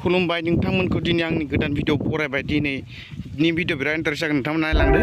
खुलुमबाय नोंथांमोनखौ दिनै आंनि गोदान भिडिअ फरायबाय दिनैनि भिडिअ बिराद इन्टारेस्ट जागोन नोंथांमोना नायलांदो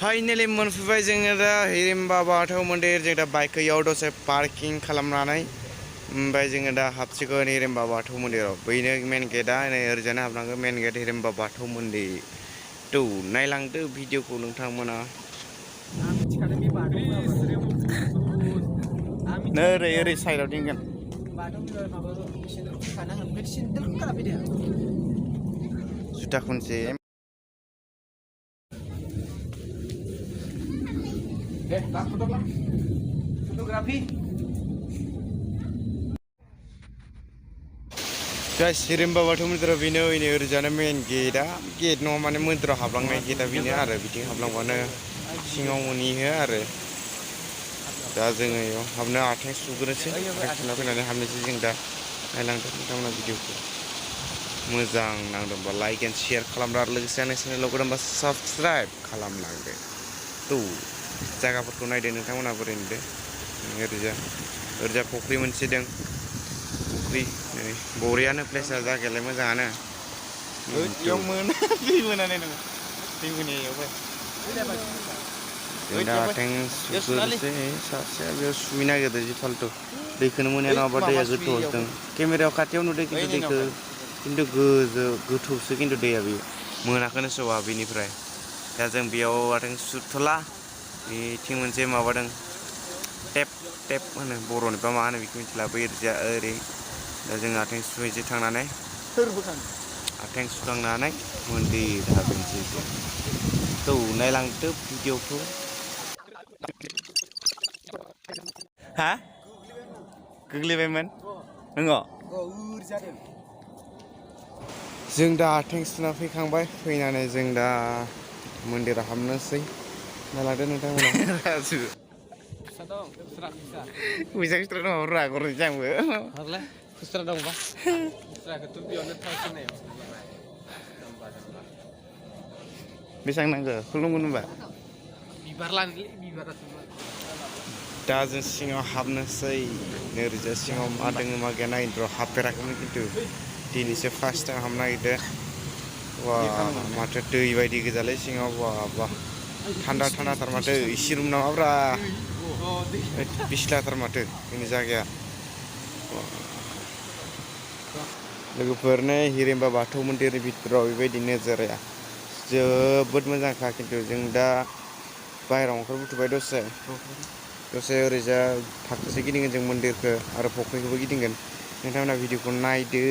फाइनाली मोनफैबाय जोङो दा हिरिम्बा बाथौ मन्दिर जों दा बाइकखौ इयाव दसे पार्किं खालामनानै ओमफ्राय जोङो दा हाबसिगोन हिरिम्बा बाथौ मन्दिराव बैनो मेन गेटआ नै ओरैजानो हाबनांगौ मेन गेट हिरिम्बा बाथौ मन्दिर थ' नायलांदो भिडिअखौ नोंथांमोना नै ओरै साइडआव दिंगोन जुथा खनसे फोटोग्राफी गाइस हिरिम्बा बाथौ मन्दिराव बेनो ओरैजानो मेन गेटआ गेट नङा माने मन्दिराव हाबलांनाय गेटआ बेनो आरो बिथिं हाबलांबानो सिङाव मोनहैयो आरो दा जोङो बेयाव हाबनो आथिं सुग्रोनोसै आथिं सुना फैनानै हाबनोसै जों दा नायलांदो नोंथांमोना भिडिअखौ मोजां नांदोंबा लाइक एन्ड शेयार खालामदो आरो लोगोसे आंनि चेनेलाव गोदानबा साबस्क्राइब खालामलांदो थ' जायगाफोरखौ नायदो नोंथांमोना बोरै नुदो ओरैजा फुख्रि मोनसे दं फुख्रि नै बरियानो प्लेसआ जायगायालाय मोजाङानो बेयाव मोना दै मोनानै नङा दै मोनायावहाय जों दा आथिं सुग्रोनोसै सासेया बेयाव सुहैनो नागिरदों जि फाल्थु दैखौनो मोननाया नङाबा दैया गोथौआवसो केमेरायाव खाथियाव नुदों खिन्थु दैखौ खिन्थु गोथौसो खिन्थु दैया बेयो मोनाखौनो सौआ बेनिफ्राय दा जों बेयाव आथिं सुथ'ला बेथिं मोनसे माबादों टेप होनो बर'निबा मा होनो बेखौ मिथिला बै ओरै दा जों आथिं सुहैसै थांनानै आथिं सुखांनानै मन्दिर हाबनोसै जों थ' नायलांदो भिडिअखौ हा गोग्लैबायमोन नोङो जों दा आथिं सुना फैखांबाय फैनानै जों दा मन्दिराव हाबनोसै नायलांदो नोंथांमोना राजु फैसा खुस्रा दङ रागरनोसै आंबो खुस्रा दंबा खुस्राखौथ' बेयावनो थांफिननायाव बेसेबां नांगौ खुलुमगोन होनबा बिबार लानोलै बिबारा दा जों सिङाव हाबनोसै ओरैजा सिङाव मा दङ मा गैया नायनो र' हाबफेराखैमोन खिन्थु दिनैसो फार्स्ट टाइम हाबनो नागिरदों वा माथो दै बायदि गोजालै सिङाव बा थान्दा थार माथो एसि रुम नामाब्रा बिसलाथार माथो जोंनि जायगाया लोगोफोरनो हिरिम्बा बाथौ मन्दिरनि भितराव बेबायदि नोजोराया जोबोद मोजांखा खिन्थु जों दा बाहेरायाव ओंखारबोथ'बाय दसे ओरैजा फाखोसे गिदिंगोन जों मन्दिरखौ आरो फुख्रिखौबो गिदिंगोन नोंथांमोना भिडिअखौ नायदो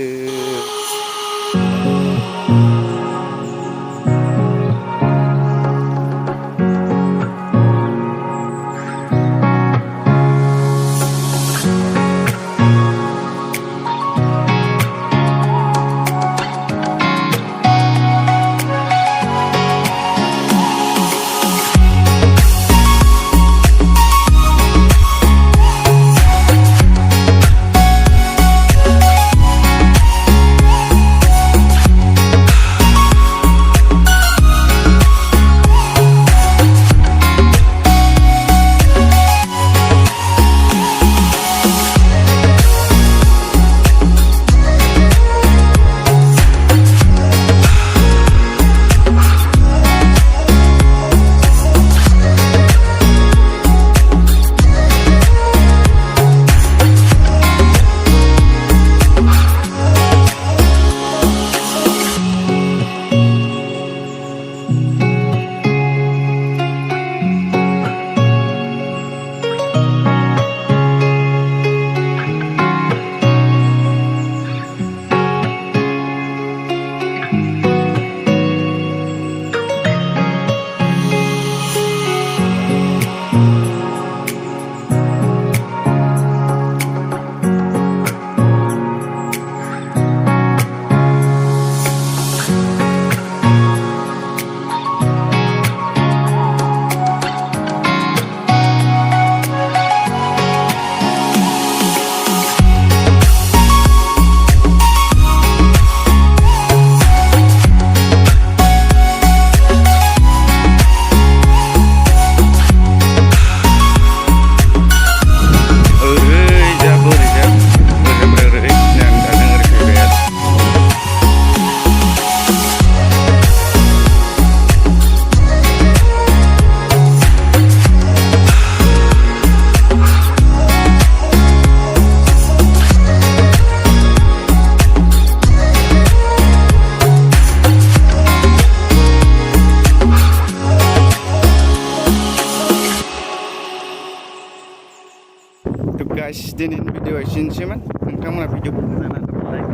गाइस दिनैनि भिडिअ एसेनोसैमोन नोंथांमोना भिडिअखौ मोजां नांदोंब्ला लाइक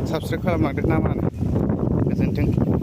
साबस्क्राइब खालामलांदो ना मा होनो गोजोन्थों।